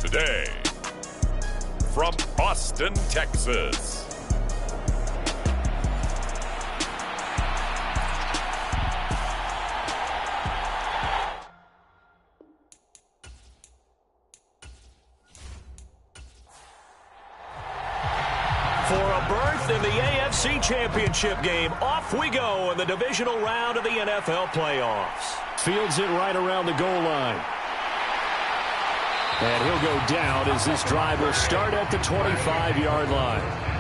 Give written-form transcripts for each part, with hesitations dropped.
Today, from Austin, Texas, for a berth in the AFC Championship game, off we go in the divisional round of the NFL playoffs. Fields it right around the goal line. And he'll go down as this drive will start at the 25-yard line.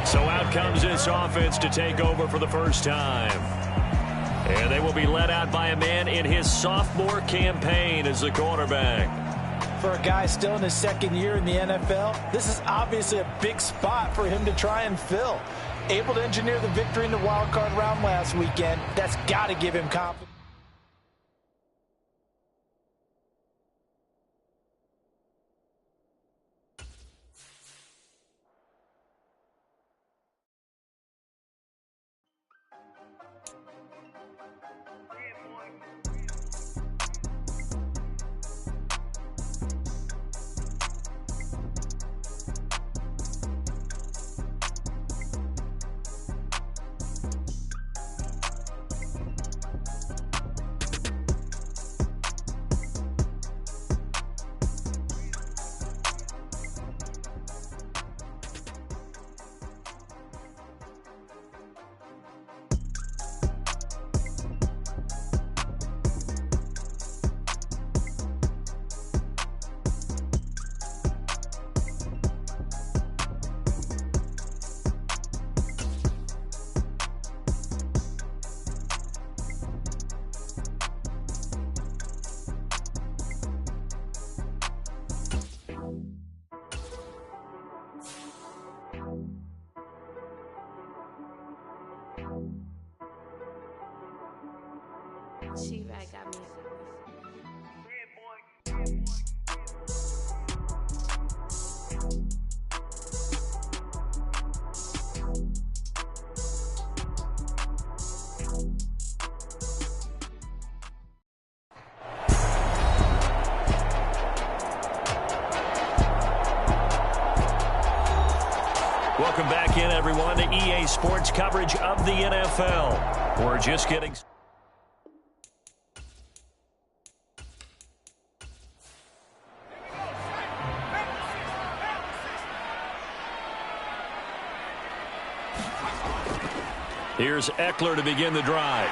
So out comes this offense to take over for the first time. And they will be led out by a man in his sophomore campaign as the quarterback. For a guy still in his second year in the NFL, this is obviously a big spot for him to try and fill. Able to engineer the victory in the wild card round last weekend, that's got to give him confidence. She-Rag got me. Welcome back in, everyone, to EA Sports coverage of the NFL. We're just getting... Here's Eckler to begin the drive.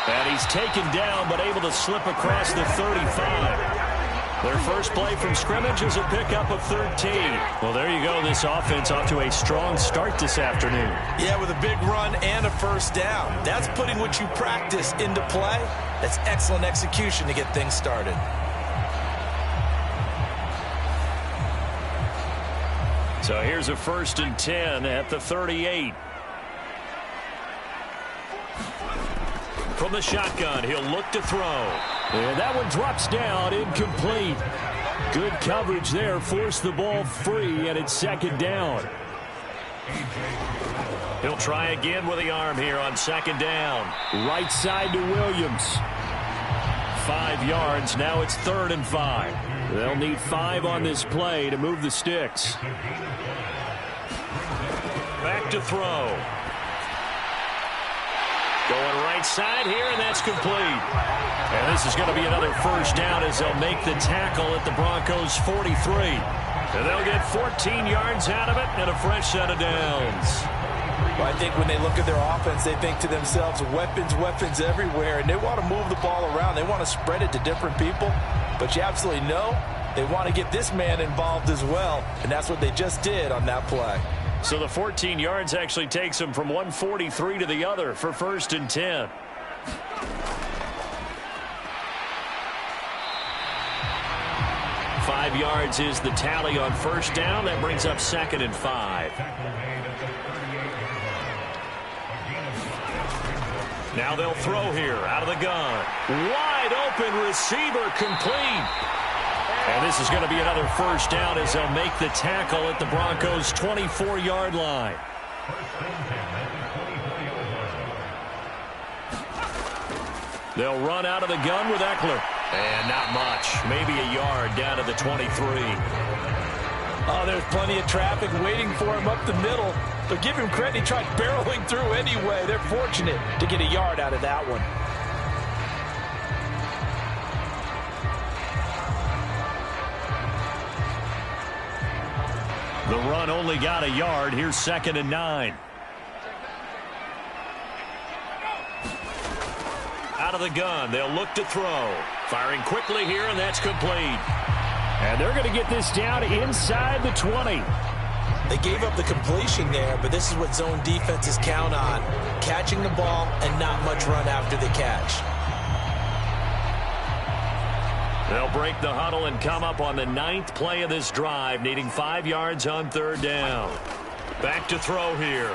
And he's taken down, but able to slip across the 35. Their first play from scrimmage is a pickup of 13. Well, there you go. This offense off to a strong start this afternoon. Yeah, with a big run and a first down. That's putting what you practice into play. That's excellent execution to get things started. So here's a 1st and 10 at the 38. From the shotgun, he'll look to throw. And that one drops down, incomplete. Good coverage there, forced the ball free, and it's 2nd down. He'll try again with the arm here on 2nd down. Right side to Williams. 5 yards, now it's 3rd and 5. They'll need 5 on this play to move the sticks. Back to throw. Going right side here, and that's complete. And this is going to be another first down as they'll make the tackle at the Broncos' 43. And they'll get 14 yards out of it and a fresh set of downs. Well, I think when they look at their offense, they think to themselves, weapons, weapons everywhere, and they want to move the ball around. They want to spread it to different people. But you absolutely know they want to get this man involved as well, and that's what they just did on that play. So the 14 yards actually takes them from 143 to the other for 1st and 10. Five yards is the tally on first down. That brings up 2nd and 5. Now they'll throw here out of the gun. Wide open receiver, complete. And this is going to be another first down as they'll make the tackle at the Broncos' 24-yard line. They'll run out of the gun with Eckler. And not much. Maybe a yard down to the 23. Oh, there's plenty of traffic waiting for him up the middle. But give him credit, he tried barreling through anyway. They're fortunate to get a yard out of that one. The run only got a yard. Here's 2nd and 9. Out of the gun, they'll look to throw. Firing quickly here, and that's complete. And they're going to get this down inside the 20. They gave up the completion there, but this is what zone defenses count on. Catching the ball and not much run after the catch. They'll break the huddle and come up on the 9th play of this drive, needing 5 yards on 3rd down. Back to throw here.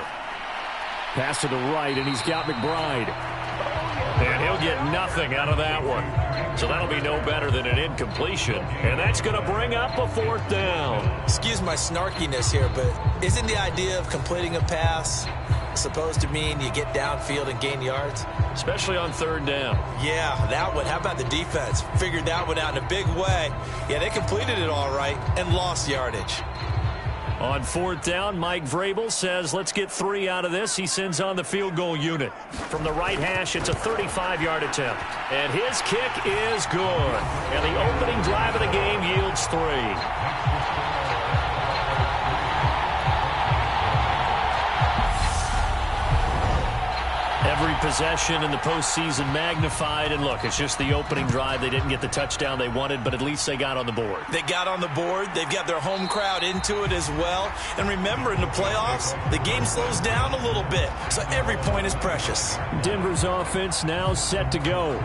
Pass to the right, and he's got McBride. And he'll get nothing out of that one. So that'll be no better than an incompletion. And that's going to bring up a 4th down. Excuse my snarkiness here, but isn't the idea of completing a pass supposed to mean you get downfield and gain yards? Especially on 3rd down. Yeah, that one. How about the defense? Figured that one out in a big way. Yeah, they completed it all right and lost yardage. On 4th down, Mike Vrabel says, let's get 3 out of this. He sends on the field goal unit. From the right hash, it's a 35-yard attempt. And his kick is good. And the opening drive of the game yields 3. Every possession in the postseason magnified. And look, it's just the opening drive. They didn't get the touchdown they wanted, but at least they got on the board. They got on the board. They've got their home crowd into it as well. And remember, in the playoffs, the game slows down a little bit. So every point is precious. Denver's offense now set to go.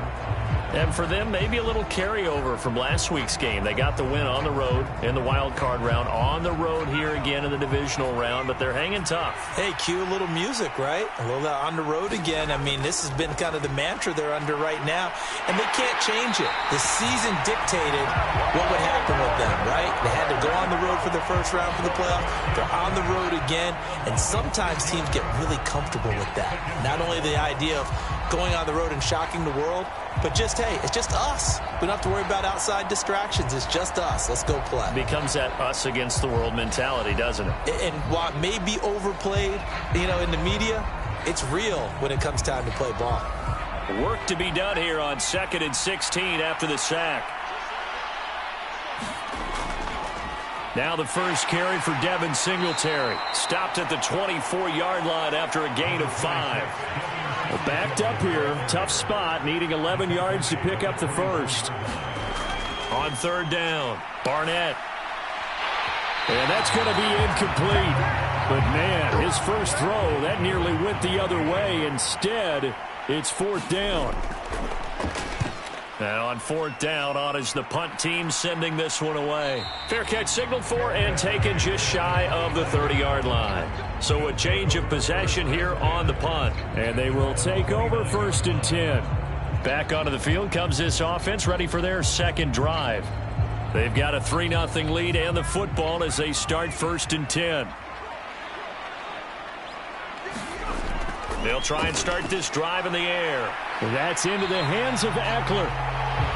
And for them, maybe a little carryover from last week's game. They got the win on the road in the wild card round, on the road here again in the divisional round, but they're hanging tough. Hey, cue a little music, right? A little on the road again. I mean, this has been kind of the mantra they're under right now, and they can't change it. The season dictated what would happen with them, right? They had to go on the road for the first round for the playoffs. They're on the road again, and sometimes teams get really comfortable with that. Not only the idea of going on the road and shocking the world, but just, hey, it's just us. We don't have to worry about outside distractions. It's just us. Let's go play. Becomes that us against the world mentality, doesn't it? And while it may be overplayed, in the media, it's real when it comes time to play ball. Work to be done here on 2nd and 16 after the sack. Now the first carry for Devin Singletary. Stopped at the 24-yard line after a gain of 5. Well, backed up here, tough spot, needing 11 yards to pick up the first. On 3rd down, Barnett. And that's going to be incomplete. But, man, his first throw, that nearly went the other way. Instead, it's 4th down. Now on 4th down, on is the punt team sending this one away. Fair catch signaled for and taken just shy of the 30-yard line. So a change of possession here on the punt. And they will take over 1st and 10. Back onto the field comes this offense, ready for their second drive. They've got a 3-0 lead and the football as they start 1st and 10. They'll try and start this drive in the air. That's into the hands of Eckler.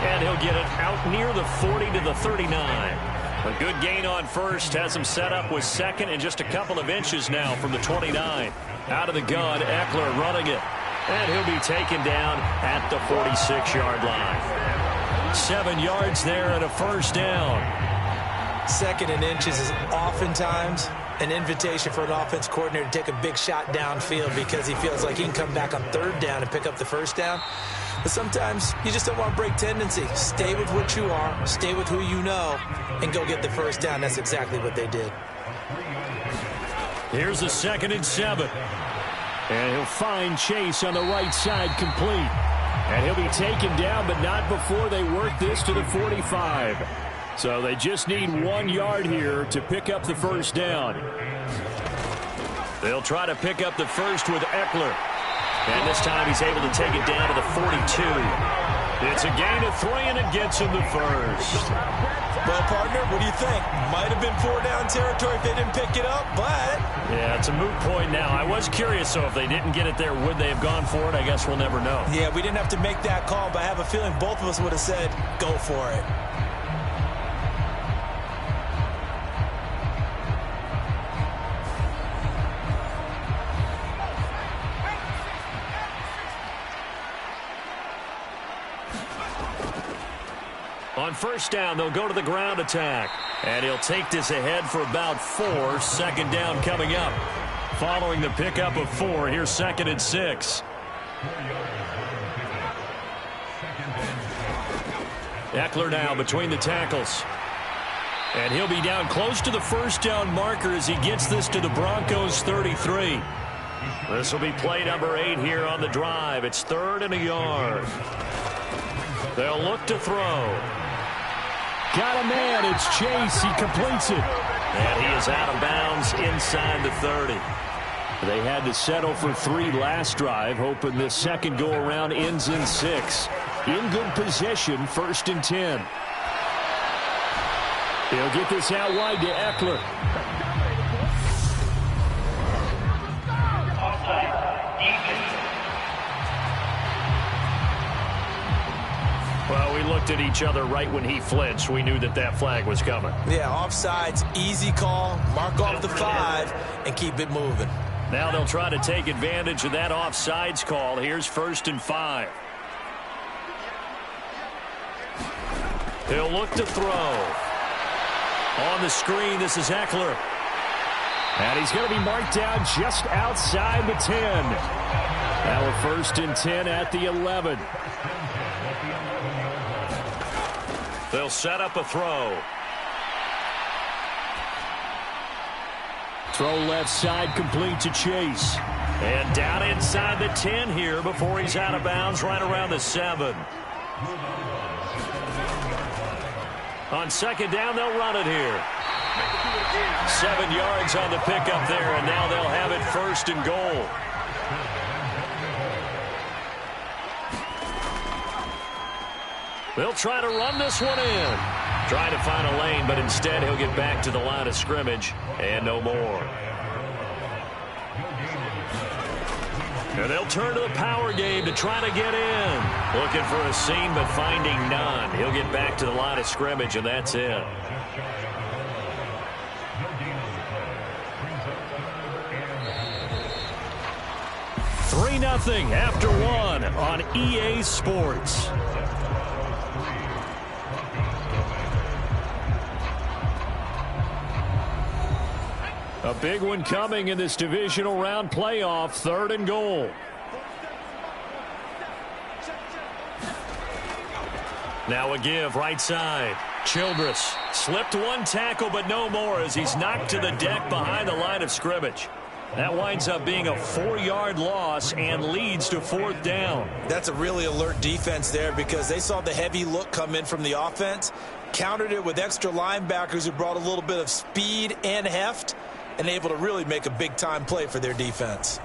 And he'll get it out near the 40 to the 39. A good gain on first. Has him set up with 2nd and just a couple of inches now from the 29. Out of the gun, Eckler running it. And he'll be taken down at the 46-yard line. 7 yards there and a 1st down. 2nd and inches is oftentimes an invitation for an offense coordinator to take a big shot downfield because he feels like he can come back on 3rd down and pick up the 1st down. But sometimes you just don't want to break tendency. Stay with what you are, stay with who you know, and go get the 1st down. That's exactly what they did. Here's a 2nd and 7. And he'll find Chase on the right side complete. And he'll be taken down, but not before they work this to the 45. So they just need 1 yard here to pick up the 1st down. They'll try to pick up the first with Eckler. And this time he's able to take it down to the 42. It's a gain of 3, and it gets him the first. Well, partner, what do you think? Might have been 4-down territory if they didn't pick it up, but... Yeah, it's a moot point now. I was curious, so if they didn't get it there, would they have gone for it? I guess we'll never know. Yeah, we didn't have to make that call, but I have a feeling both of us would have said, go for it. On 1st down, they'll go to the ground attack. And he'll take this ahead for about 4. 2nd down coming up. Following the pickup of 4, here's 2nd and 6. Eckler now between the tackles. And he'll be down close to the 1st down marker as he gets this to the Broncos 33. This will be play number 8 here on the drive. It's 3rd and a yard. They'll look to throw. Got a man. It's Chase. He completes it. And he is out of bounds inside the 30. They had to settle for 3 last drive, hoping this second go-around ends in 6. In good position, 1st and 10. He'll get this out wide to Eckler. Well, we looked at each other right when he flinched. We knew that that flag was coming. Yeah, offsides, easy call, mark off the 5, and keep it moving. Now they'll try to take advantage of that offsides call. Here's 1st and 5. He'll look to throw. On the screen, this is Eckler. And he's going to be marked down just outside the 10. Now a 1st and 10 at the 11. They'll set up a throw. Throw left side complete to Chase. And down inside the 10 here before he's out of bounds right around the 7. On second down, they'll run it here. 7 yards on the pickup there, and now they'll have it first and goal. They'll try to run this one in. Trying to find a lane, but instead he'll get back to the line of scrimmage and no more. And they'll turn to the power game to try to get in. Looking for a seam, but finding none. He'll get back to the line of scrimmage, and that's it. 3-0 after one on EA Sports. A big one coming in this divisional round playoff, 3rd and goal. Now a give right side. Childress slipped one tackle, but no more as he's knocked to the deck behind the line of scrimmage. That winds up being a 4-yard loss and leads to 4th down. That's a really alert defense there because they saw the heavy look come in from the offense, countered it with extra linebackers who brought a little bit of speed and heft, and able to really make a big-time play for their defense.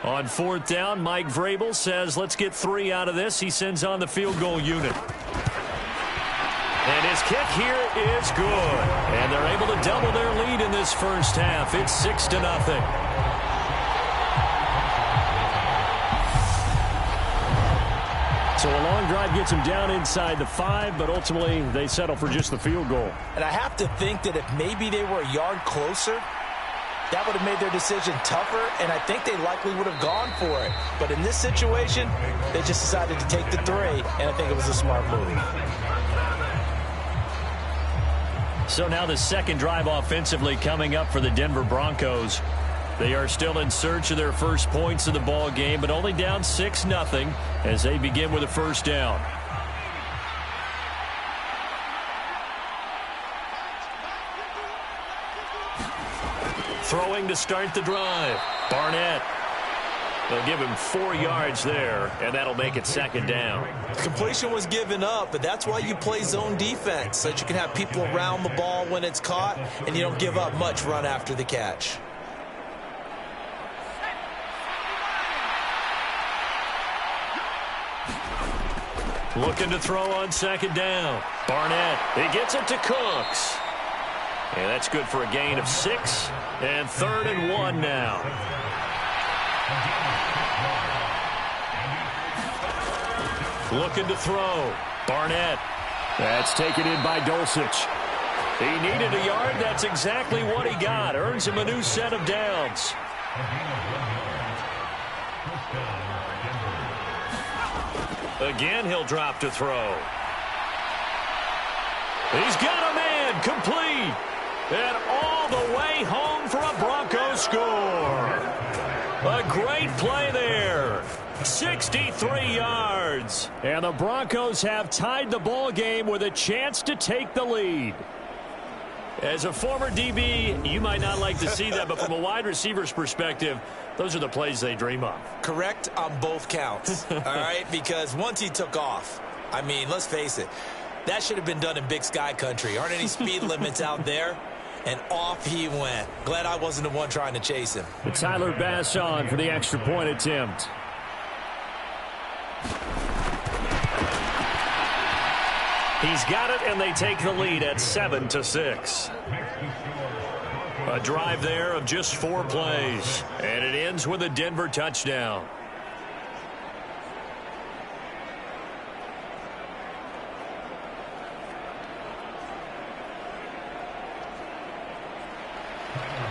On 4th down, Mike Vrabel says, let's get 3 out of this. He sends on the field goal unit. And his kick here is good. And they're able to double their lead in this first half. It's 6-0. So a long drive gets them down inside the 5, but ultimately they settle for just the field goal. And I have to think that if maybe they were a yard closer, that would have made their decision tougher, and I think they likely would have gone for it. But in this situation, they just decided to take the 3, and I think it was a smart move. So now the second drive offensively coming up for the Denver Broncos. They are still in search of their first points of the ball game, but only down 6-0 as they begin with a first down. Throwing to start the drive. Barnett. They'll give him 4 yards there, and that'll make it 2nd down. Completion was given up, but that's why you play zone defense, so that you can have people around the ball when it's caught, and you don't give up much run after the catch. Looking to throw on 2nd down. Barnett, he gets it to Cooks. And that's good for a gain of 6, and 3rd and 1 now. Looking to throw. Barnett. That's taken in by Dulcich. He needed a yard. That's exactly what he got. Earns him a new set of downs. Again, he'll drop to throw. He's got a man. Complete. And all the way home for a Broncos score. A great play there. 63 yards. And the Broncos have tied the ball game with a chance to take the lead. As a former DB, you might not like to see that, but from a wide receiver's perspective, those are the plays they dream of. Correct on both counts, all right? Because once he took off, I mean, let's face it, that should have been done in Big Sky country. Aren't any speed limits out there? And off he went. Glad I wasn't the one trying to chase him. Tyler Bass on for the extra point attempt. He's got it, and they take the lead at 7-6. A drive there of just 4 plays, and it ends with a Denver touchdown.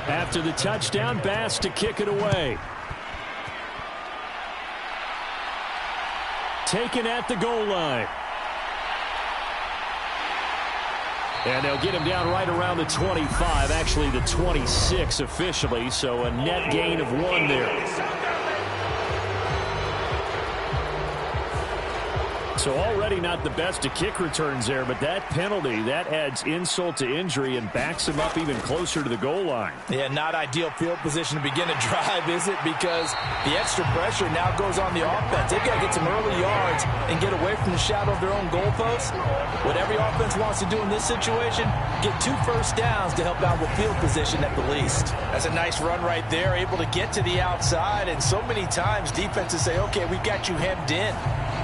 After the touchdown, Bass to kick it away. Taken at the goal line. And they'll get him down right around the 25, actually the 26 officially, so a net gain of 1 there. So already not the best of kick returns there, but that penalty, that adds insult to injury and backs him up even closer to the goal line. Yeah, not ideal field position to begin a drive, is it? Because the extra pressure now goes on the offense. They've got to get some early yards and get away from the shadow of their own goalposts. What every offense wants to do in this situation, get 2 first downs to help out with field position at the least. That's a nice run right there, able to get to the outside, and so many times defenses say, okay, we've got you hemmed in.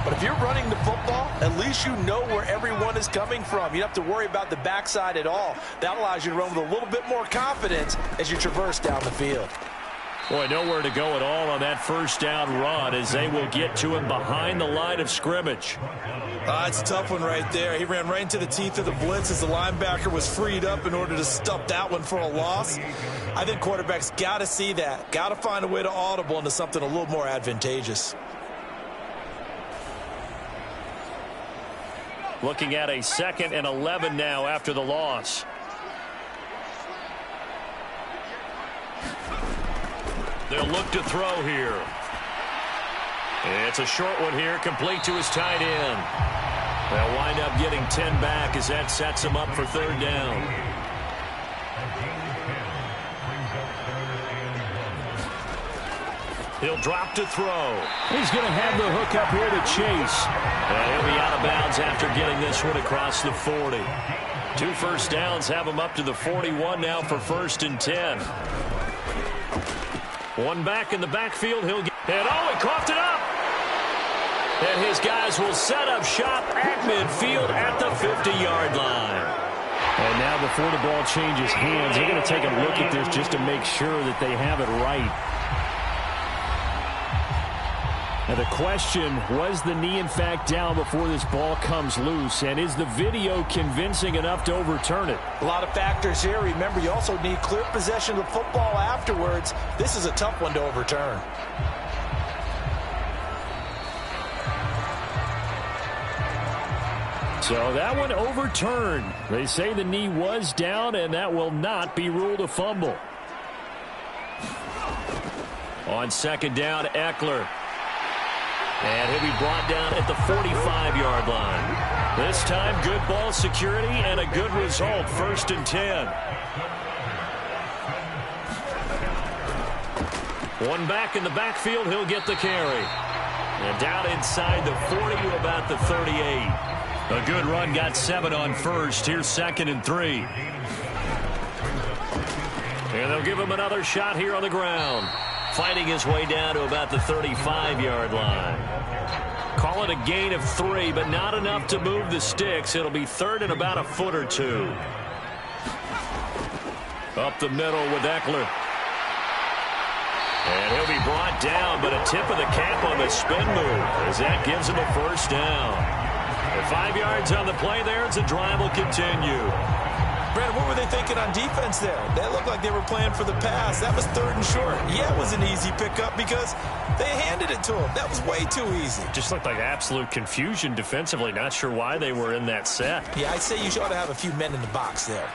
But if you're running the football, at least you know where everyone is coming from. You don't have to worry about the backside at all. That allows you to run with a little bit more confidence as you traverse down the field. Boy, nowhere to go at all on that first down run as they will get to him behind the line of scrimmage. It's a tough one right there. He ran right into the teeth of the blitz as the linebacker was freed up in order to stop that one for a loss. I think quarterbacks got to see that. Got to find a way to audible into something a little more advantageous. Looking at a 2nd and 11 now after the loss. They'll look to throw here. It's a short one here, complete to his tight end. They'll wind up getting 10 back as that sets them up for 3rd down. He'll drop to throw. He's going to have the hook up here to Chase. He'll be out of bounds after getting this one across the 40. 2 first downs have him up to the 41 now for 1st and 10. One back in the backfield. He'll get it. Oh, he coughed it up. And his guys will set up shop at midfield at the 50-yard line. And now before the ball changes hands, they're going to take a look at this just to make sure that they have it right. Now the question, was the knee in fact down before this ball comes loose? And is the video convincing enough to overturn it? A lot of factors here. Remember, you also need clear possession of the football afterwards. This is a tough one to overturn. So that one overturned. They say the knee was down, and that will not be ruled a fumble. On 2nd down, Eckler. And he'll be brought down at the 45-yard line. This time, good ball security and a good result. 1st and 10. One back in the backfield. He'll get the carry. And down inside the 40 to about the 38. A good run, got 7 on 1st. Here's 2nd and 3. And they'll give him another shot here on the ground. Fighting his way down to about the 35-yard line. Call it a gain of 3, but not enough to move the sticks. It'll be 3rd and about a foot or 2. Up the middle with Eckler. And he'll be brought down, but a tip of the cap on the spin move as that gives him a 1st down. And 5 yards on the play there as the drive will continue. Brandon, what were they thinking on defense there? They looked like they were playing for the pass. That was 3rd and short. Yeah, it was an easy pickup because they handed it to him. That was way too easy. Just looked like absolute confusion defensively. Not sure why they were in that set. Yeah, I'd say you ought to have a few men in the box there.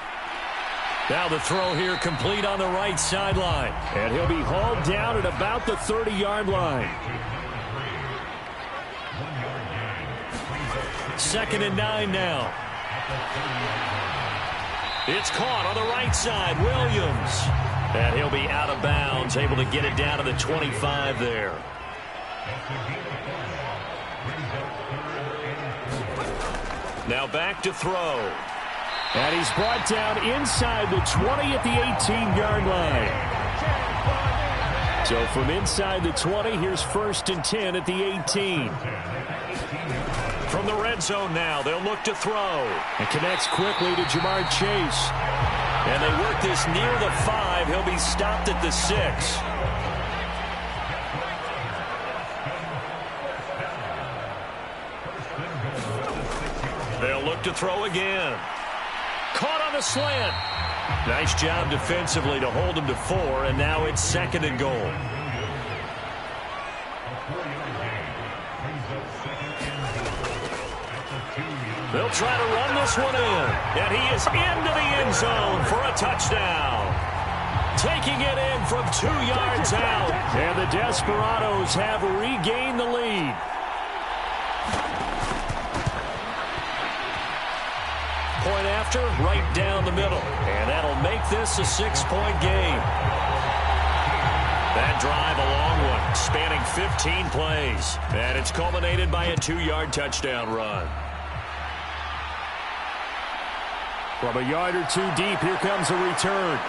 Now the throw here complete on the right sideline. And he'll be hauled down at about the 30-yard line. 2nd and 9 now. It's caught on the right side, Williams. And he'll be out of bounds, able to get it down to the 25 there. Now back to throw. And he's brought down inside the 20 at the 18-yard line. So from inside the 20, here's 1st and 10 at the 18. From the red zone now, they'll look to throw. It connects quickly to Jamar Chase. And they work this near the 5. He'll be stopped at the 6. They'll look to throw again. Caught on the slant. Nice job defensively to hold him to 4, and now it's 2nd and goal. They'll try to run this one in, and he is into the end zone for a touchdown. Taking it in from 2 yards out. And the Desperados have regained the lead. center, right down the middle. And that'll make this a 6-point game. That drive, a long one, spanning 15 plays. And it's culminated by a 2-yard touchdown run. From a yard or two deep, here comes a return.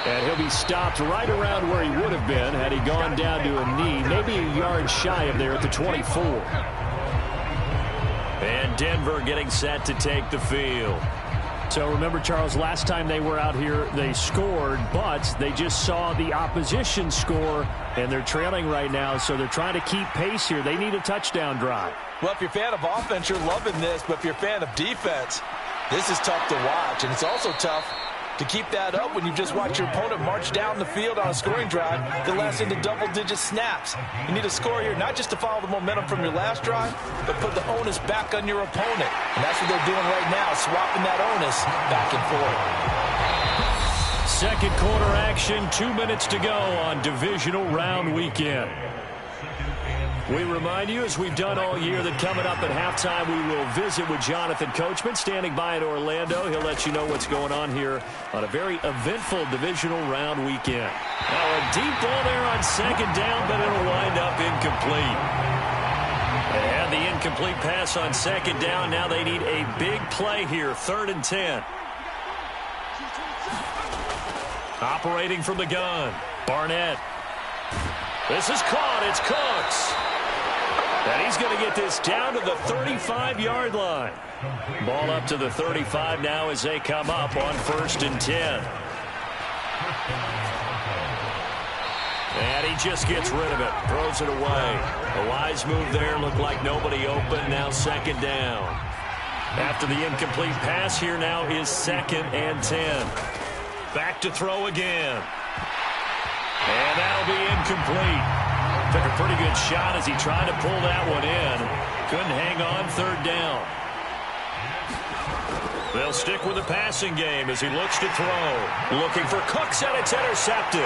And he'll be stopped right around where he would have been had he gone down to a knee, maybe a yard shy of there at the 24. And Denver getting set to take the field. So remember, Charles, last time they were out here, they scored, but they just saw the opposition score, and they're trailing right now, so they're trying to keep pace here. They need a touchdown drive. Well, if you're a fan of offense, you're loving this, but if you're a fan of defense, this is tough to watch, and it's also tough to keep that up when you just watch your opponent march down the field on a scoring drive that lasts into double-digit snaps. You need a score here, not just to follow the momentum from your last drive, but put the onus back on your opponent. And that's what they're doing right now, swapping that onus back and forth. Second quarter action, 2 minutes to go on divisional round weekend. We remind you, as we've done all year, that coming up at halftime, we will visit with Jonathan Coachman, standing by in Orlando. He'll let you know what's going on here on a very eventful divisional round weekend. Now, a deep ball there on second down, but it'll wind up incomplete. They had the incomplete pass on second down. Now they need a big play here, 3rd and 10. Operating from the gun, Barnett. This is caught. It's Cooks. And he's going to get this down to the 35-yard line. Ball up to the 35 now as they come up on 1st and 10. And he just gets rid of it, throws it away. A wise move there, looked like nobody open, now 2nd down. After the incomplete pass, here now is 2nd and 10. Back to throw again. And that'll be incomplete. Took a pretty good shot as he tried to pull that one in. Couldn't hang on, 3rd down. They'll stick with the passing game as he looks to throw. Looking for Cooks, and it's intercepted.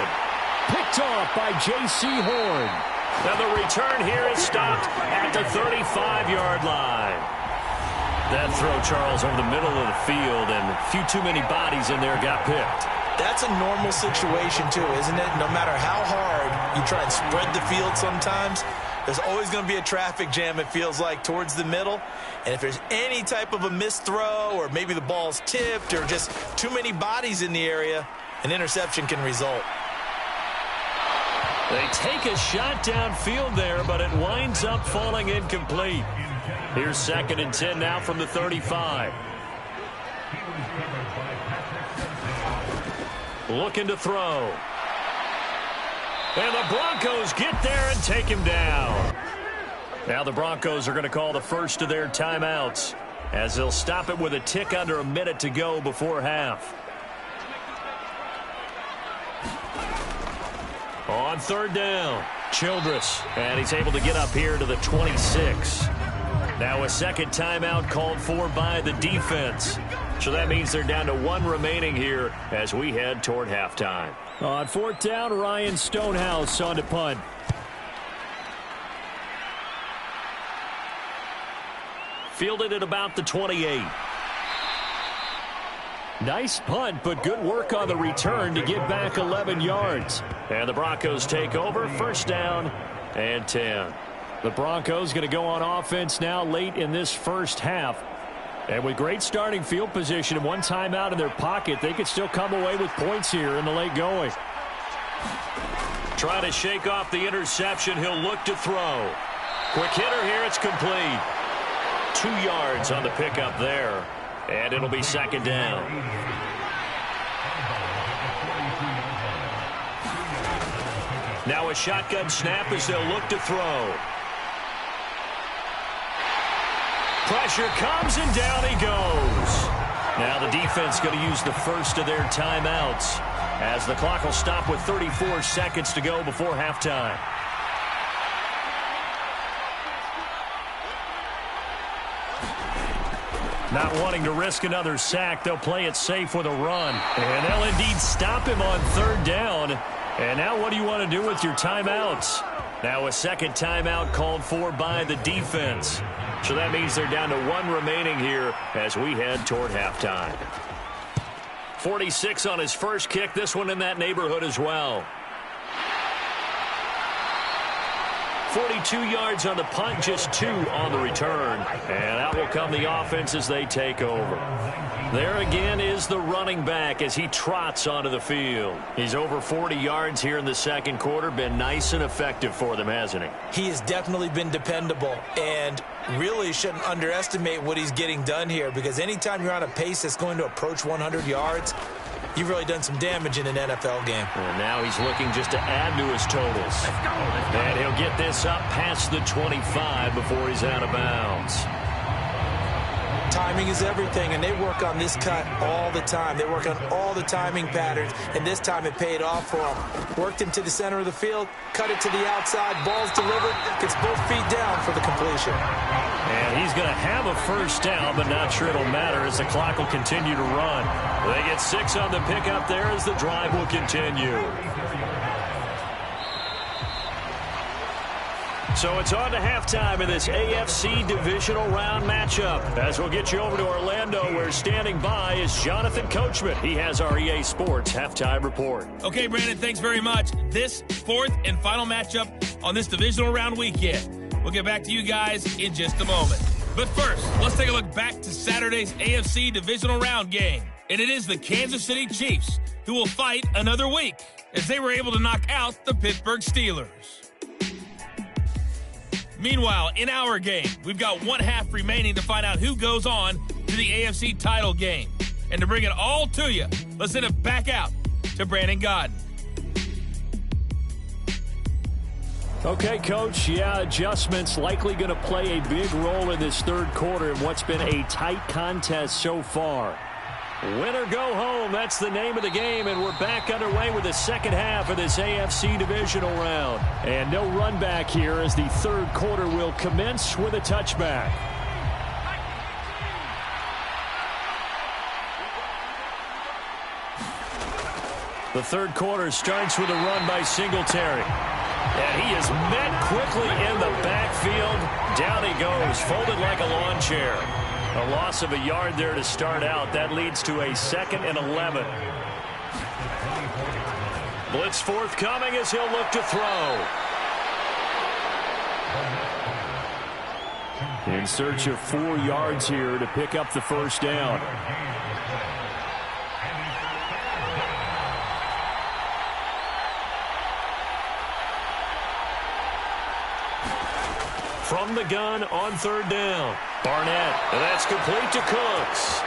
Picked off by J.C. Horn. Now the return here is stopped at the 35-yard line. That throw, Charles, over the middle of the field, and a few too many bodies in there got picked. That's a normal situation, too, isn't it? No matter how hard you try and spread the field sometimes, there's always going to be a traffic jam, it feels like, towards the middle. And if there's any type of a missed throw, or maybe the ball's tipped, or just too many bodies in the area, an interception can result. They take a shot downfield there, but it winds up falling incomplete. Here's 2nd and 10 now from the 35. Looking to throw. And the Broncos get there and take him down. Now the Broncos are going to call the first of their timeouts as they'll stop it with a tick under a minute to go before half. On 3rd down, Childress. And he's able to get up here to the 26. Now a second timeout called for by the defense. So that means they're down to 1 remaining here as we head toward halftime. On 4th down, Ryan Stonehouse on to punt. Fielded at about the 28. Nice punt, but good work on the return to get back 11 yards. And the Broncos take over, 1st down and 10. The Broncos going to go on offense now late in this first half. And with great starting field position and 1 timeout in their pocket, they could still come away with points here in the late going. Trying to shake off the interception. He'll look to throw. Quick hitter here. It's complete. 2 yards on the pickup there. And it'll be 2nd down. Now a shotgun snap as they'll look to throw. Pressure comes, and down he goes. Now the defense going to use the first of their timeouts as the clock will stop with 34 seconds to go before halftime. Not wanting to risk another sack, they'll play it safe with a run. And they'll indeed stop him on 3rd down. And now what do you want to do with your timeouts? Now a second timeout called for by the defense. So that means they're down to 1 remaining here as we head toward halftime. 46 on his first kick. This one in that neighborhood as well. 42 yards on the punt, just 2 on the return. And out will come the offense as they take over. There again is the running back as he trots onto the field. He's over 40 yards here in the second quarter. Been nice and effective for them, hasn't he? He has definitely been dependable, and really shouldn't underestimate what he's getting done here, because anytime you're on a pace that's going to approach 100 yards, you've really done some damage in an NFL game. And now he's looking just to add to his totals. And he'll get this up past the 25 before he's out of bounds. Timing is everything, and they work on this cut all the time. They work on all the timing patterns, and this time it paid off for him. Worked him to the center of the field, cut it to the outside, ball's delivered, gets both feet down for the completion. And he's going to have a first down, but not sure it'll matter as the clock will continue to run. They get 6 on the pickup there as the drive will continue. So it's on to halftime in this AFC divisional round matchup. As we'll get you over to Orlando, where standing by is Jonathan Coachman. He has our EA Sports halftime report. Okay, Brandon, thanks very much. This 4th and final matchup on this divisional round weekend. We'll get back to you guys in just a moment. But first, let's take a look back to Saturday's AFC divisional round game. And it is the Kansas City Chiefs who will fight another week as they were able to knock out the Pittsburgh Steelers. Meanwhile, in our game, we've got 1 half remaining to find out who goes on to the AFC title game. And to bring it all to you, let's send it back out to Brandon Godden. Okay, Coach. Yeah, adjustments likely going to play a big role in this third quarter in what's been a tight contest so far. Win or go home, that's the name of the game, and we're back underway with the second half of this AFC divisional round. And no run back here as the third quarter will commence with a touchback. The third quarter starts with a run by Singletary. And he is met quickly in the backfield. Down he goes, folded like a lawn chair. A loss of a yard there to start out. That leads to a 2nd and 11. Blitz forthcoming as he'll look to throw. In search of 4 yards here to pick up the first down. From the gun on 3rd down. Barnett, and that's complete to Cooks.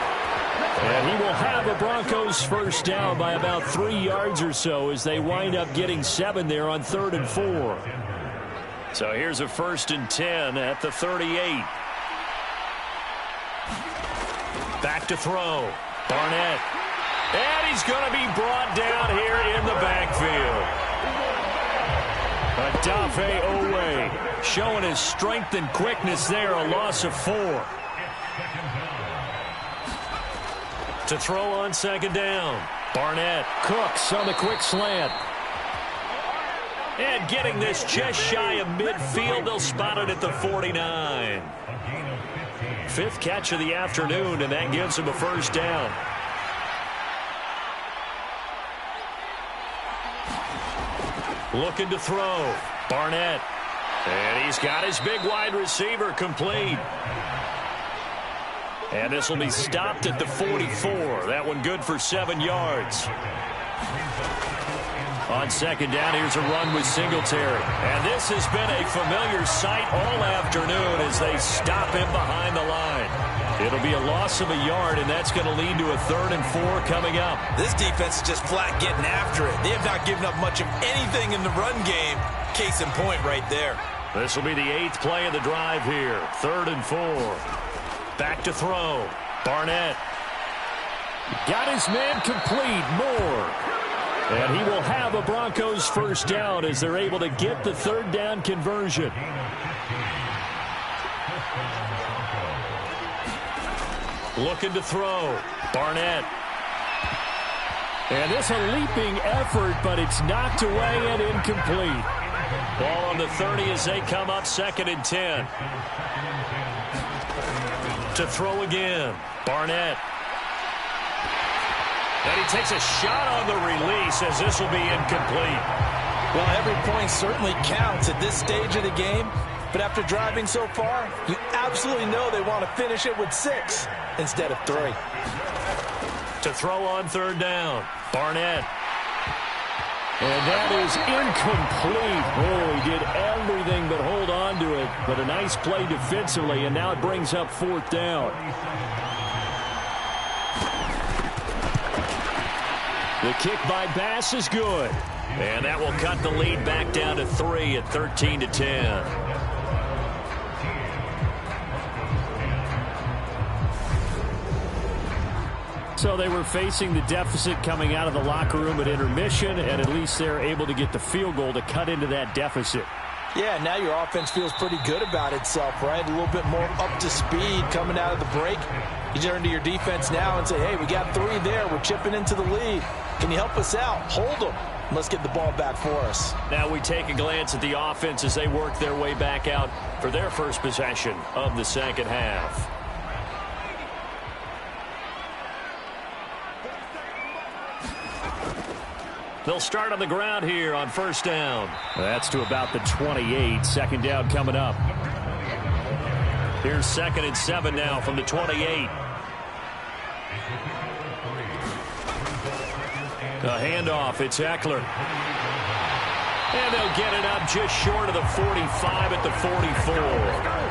And he will have a Broncos first down by about 3 yards or so as they wind up getting 7 there on 3rd and 4. So here's a 1st and 10 at the 38. Back to throw. Barnett. And he's going to be brought down here in the backfield. Adafe Owe showing his strength and quickness there, a loss of 4. To throw on 2nd down. Barnett. Cooks on the quick slant. And getting this just shy of midfield, they'll spot it at the 49. 5th catch of the afternoon, and that gives him a first down. Looking to throw. Barnett. And he's got his big wide receiver complete. And this will be stopped at the 44. That one good for 7 yards. On 2nd down, here's a run with Singletary. And this has been a familiar sight all afternoon as they stop him behind the line. It'll be a loss of a yard, and that's going to lead to a 3rd and 4 coming up. This defense is just flat getting after it. They have not given up much of anything in the run game. Case in point right there. This will be the 8th play of the drive here. 3rd and 4. Back to throw. Barnett. Got his man complete. Moore. And he will have a Broncos first down as they're able to get the 3rd down conversion. Looking to throw. Barnett. And it's a leaping effort, but it's knocked away and incomplete. Ball on the 30 as they come up 2nd and 10. to throw again. Barnett. And he takes a shot on the release as this will be incomplete. Well, every point certainly counts at this stage of the game. But after driving so far, you absolutely know they want to finish it with 6 instead of 3. To throw on third down. Barnett. And that is incomplete. Oh, he did everything but hold on to it. But a nice play defensively, and now it brings up fourth down. The kick by Bass is good. And that will cut the lead back down to 3 at 13-10. So they were facing the deficit coming out of the locker room at intermission, and at least they're able to get the field goal to cut into that deficit. Yeah, now your offense feels pretty good about itself, right? A little bit more up to speed coming out of the break. You turn to your defense now and say, hey, we got 3 there. We're chipping into the lead. Can you help us out? Hold them. Let's get the ball back for us. Now we take a glance at the offense as they work their way back out for their first possession of the second half. They'll start on the ground here on first down. That's to about the 28. Second down coming up. Here's 2nd and 7 now from the 28. A handoff. It's Eckler. And they'll get it up just short of the 45 at the 44.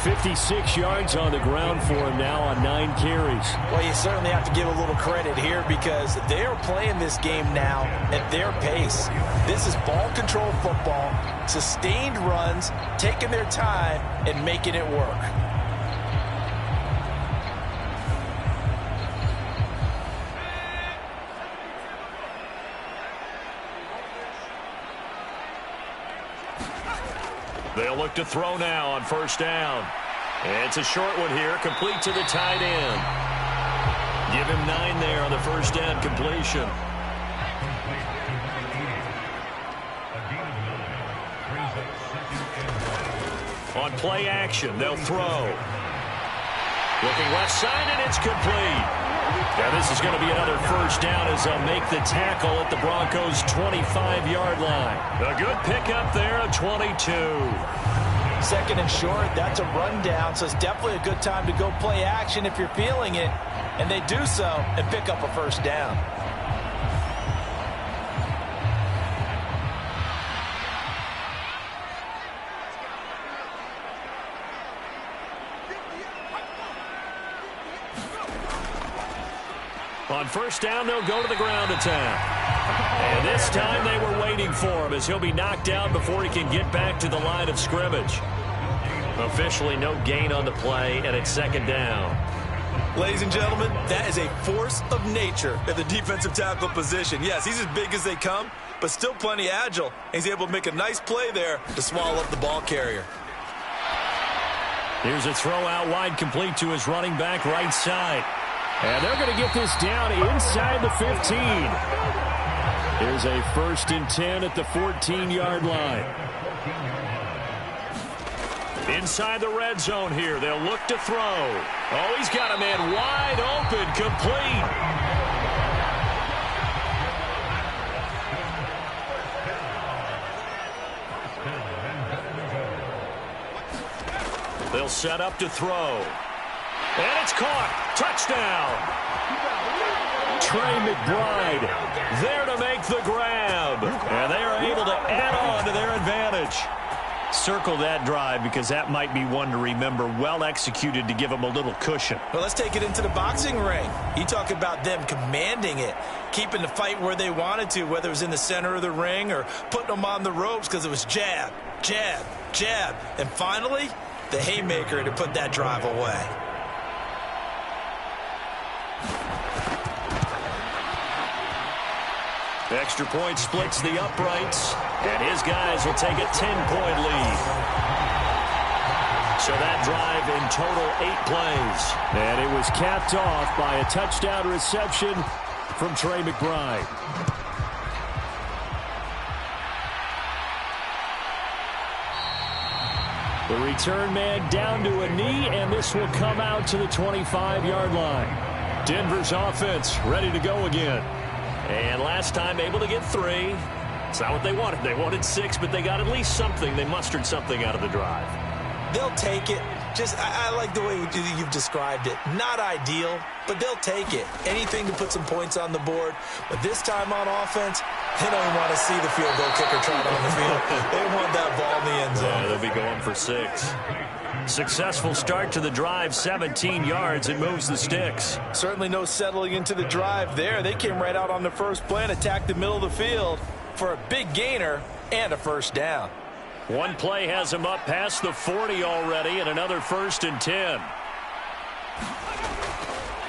56 yards on the ground for him now on 9 carries. Well, you certainly have to give a little credit here because they're playing this game now at their pace. This is ball control football, sustained runs, taking their time and making it work. They'll look to throw now on first down. It's a short one here, complete to the tight end. Give him 9 there on the first down completion. On play action, they'll throw. Looking left side, and it's complete. Now this is going to be another first down as they'll make the tackle at the Broncos' 25-yard line. A good pickup there at 22. 2nd and short, that's a rundown, so it's definitely a good time to go play action if you're feeling it. And they do so and pick up a first down. On first down, they'll go to the ground attack. And this time they were waiting for him as he'll be knocked down before he can get back to the line of scrimmage. Officially no gain on the play, and it's 2nd down. Ladies and gentlemen, that is a force of nature at the defensive tackle position. Yes, he's as big as they come, but still plenty agile. And he's able to make a nice play there to swallow up the ball carrier. Here's a throw out wide, complete to his running back right side. And they're going to get this down inside the 15. Here's a 1st and 10 at the 14-yard line. Inside the red zone here. They'll look to throw. Oh, he's got a man wide open, complete. They'll set up to throw. And it's caught. Touchdown. Trey McBride there to make the grab. And they are able to add on to their advantage. Circle that drive because that might be one to remember. Well executed to give them a little cushion. Well, let's take it into the boxing ring. You talk about them commanding it, keeping the fight where they wanted to, whether it was in the center of the ring or putting them on the ropes because it was jab, jab, jab. And finally, the haymaker to put that drive away. Extra point splits the uprights, and his guys will take a 10-point lead. So that drive in total 8 plays. And it was capped off by a touchdown reception from Trey McBride. The return man down to a knee, and this will come out to the 25-yard line. Denver's offense ready to go again. And last time able to get 3. It's not what they wanted. They wanted 6, but they got at least something. They mustered something out of the drive. They'll take it. I like the way you've described it. Not ideal, but they'll take it. Anything to put some points on the board. But this time on offense, they don't even want to see the field goal kicker trot on the field. They want that ball in the end zone. Yeah, they'll be going for 6. Successful start to the drive, 17 yards, and moves the sticks. Certainly no settling into the drive there. They came right out on the first play and attacked the middle of the field for a big gainer and a first down. One play has him up past the 40 already, and another 1st and 10.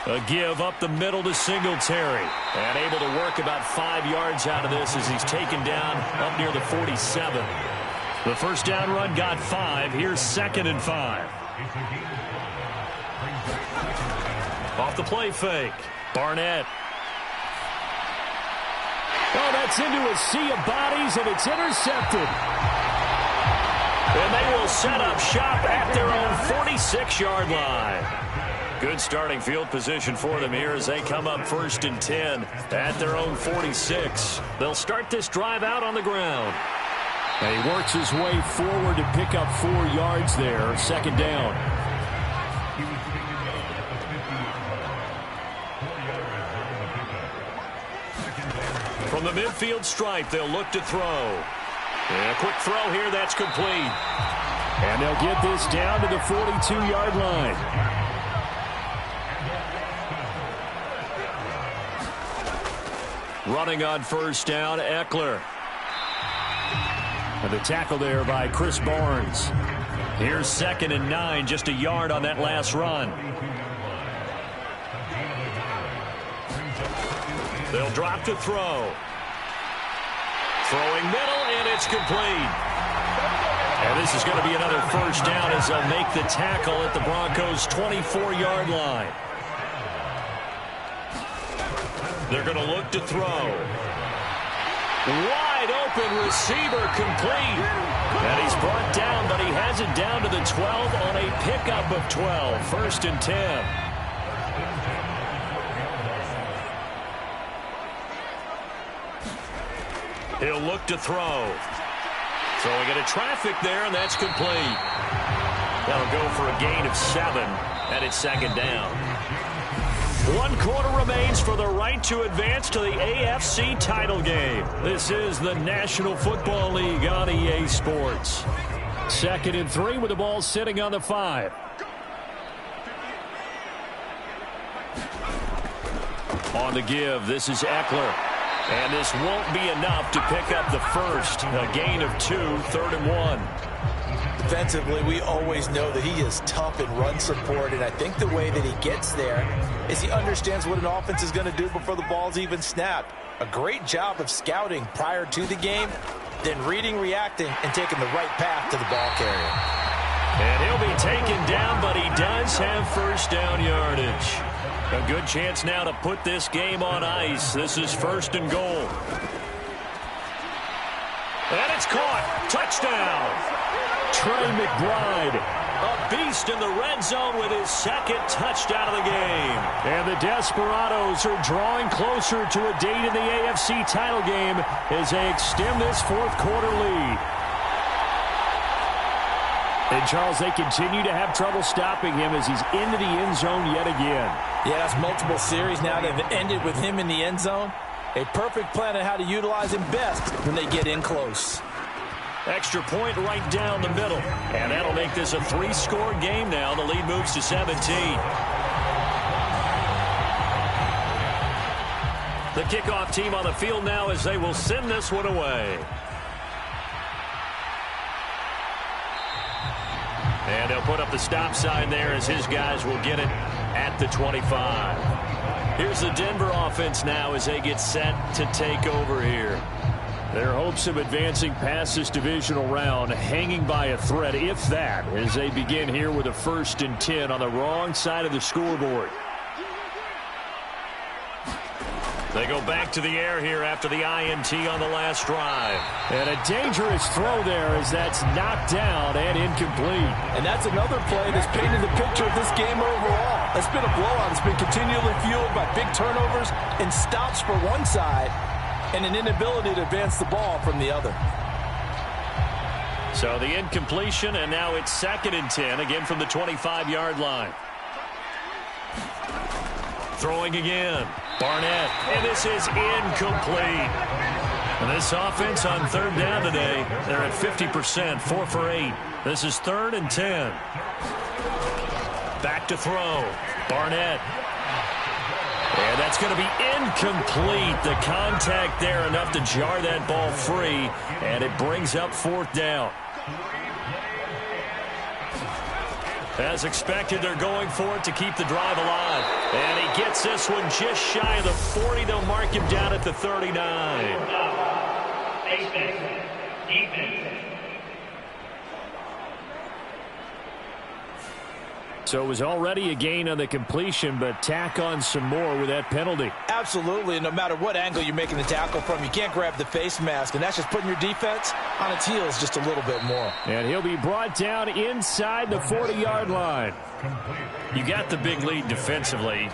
A give up the middle to Singletary. And able to work about 5 yards out of this as he's taken down up near the 47. The first down run got 5. Here's 2nd and 5. Off the play fake. Barnett. Oh, that's into a sea of bodies, and it's intercepted. And they will set up shop at their own 46-yard line. Good starting field position for them here as they come up 1st and 10 at their own 46. They'll start this drive out on the ground. And he works his way forward to pick up 4 yards there. 2nd down. From the midfield stripe, they'll look to throw. And a quick throw here, that's complete. And they'll get this down to the 42-yard line. Running on 1st down, Eckler. And the tackle there by Chris Barnes. Here's 2nd and 9, just a yard on that last run. They'll drop to throw. Throwing middle, and it's complete. And this is going to be another first down as they'll make the tackle at the Broncos' 24-yard line. They're going to look to throw. Wide open receiver complete. And he's brought down, but he has it down to the 12 on a pickup of 12. 1st and 10. He'll look to throw. Throwing into traffic there, and that's complete. That'll go for a gain of 7, and it's 2nd down. 1 quarter remains for the right to advance to the AFC title game. This is the National Football League on EA Sports. 2nd and 3 with the ball sitting on the 5. On the give, this is Eckler. And this won't be enough to pick up the first. A gain of 2, 3rd and 1. Defensively, we always know that he is tough in run support, and I think the way that he gets there is he understands what an offense is going to do before the ball's even snapped. A great job of scouting prior to the game, then reading, reacting, and taking the right path to the ball carrier. And he'll be taken down, but he does have first down yardage. A good chance now to put this game on ice. This is 1st and goal. And it's caught. Touchdown. Trey McBride. A beast in the red zone with his 2nd touchdown of the game. And the Desperados are drawing closer to a date in the AFC title game as they extend this 4th quarter lead. And, Charles, they continue to have trouble stopping him as he's into the end zone yet again. Yeah, that's multiple series now that have ended with him in the end zone. A perfect plan on how to utilize him best when they get in close. Extra point right down the middle. And that'll make this a 3-score game now. The lead moves to 17. The kickoff team on the field now as they will send this one away. And they'll put up the stop sign there as his guys will get it at the 25. Here's the Denver offense now as they get set to take over here. Their hopes of advancing past this divisional round hanging by a thread, if that, as they begin here with a 1st and 10 on the wrong side of the scoreboard. They go back to the air here after the INT on the last drive. And a dangerous throw there as that's knocked down and incomplete. And that's another play that's painted the picture of this game overall. It's been a blowout. It's been continually fueled by big turnovers and stops for one side and an inability to advance the ball from the other. So the incompletion, and now it's 2nd and 10, again from the 25-yard line. Throwing again. Barnett, and this is incomplete. And this offense on 3rd down today, they're at 50%, 4 for 8. This is 3rd and 10. Back to throw. Barnett. And that's going to be incomplete. The contact there enough to jar that ball free, and it brings up 4th down. As expected, they're going for it to keep the drive alive. And he gets this one just shy of the 40. They'll mark him down at the 39. So it was already a gain on the completion, but tack on some more with that penalty. Absolutely, and no matter what angle you're making the tackle from, you can't grab the face mask, and that's just putting your defense on its heels just a little bit more. And he'll be brought down inside the 40-yard line. You got the big lead defensively,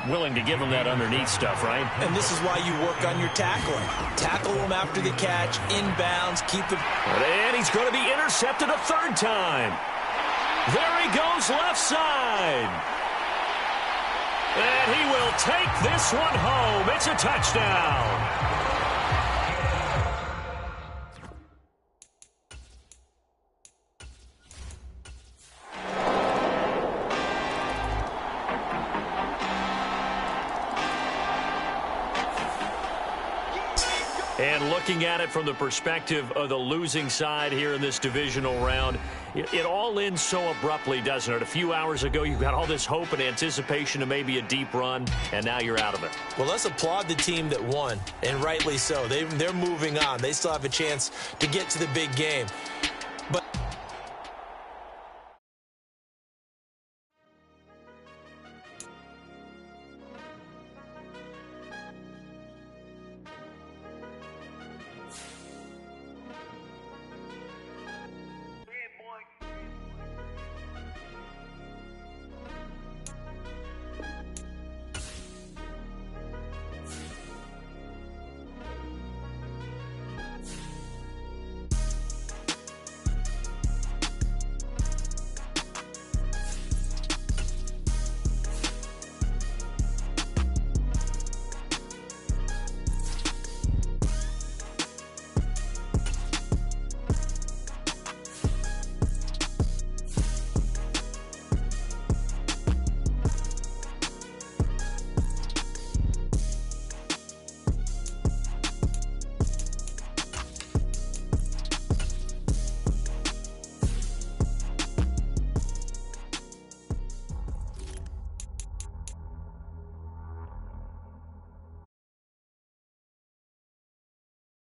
willing to give him that underneath stuff, right? And this is why you work on your tackling. Tackle him after the catch, inbounds, keep him. And he's going to be intercepted a 3rd time. There he goes left side. And he will take this one home. It's a touchdown. And looking at it from the perspective of the losing side here in this divisional round, it all ends so abruptly, doesn't it? A few hours ago, you got all this hope and anticipation of maybe a deep run, and now you're out of it. Well, let's applaud the team that won, and rightly so. They're moving on. They still have a chance to get to the big game.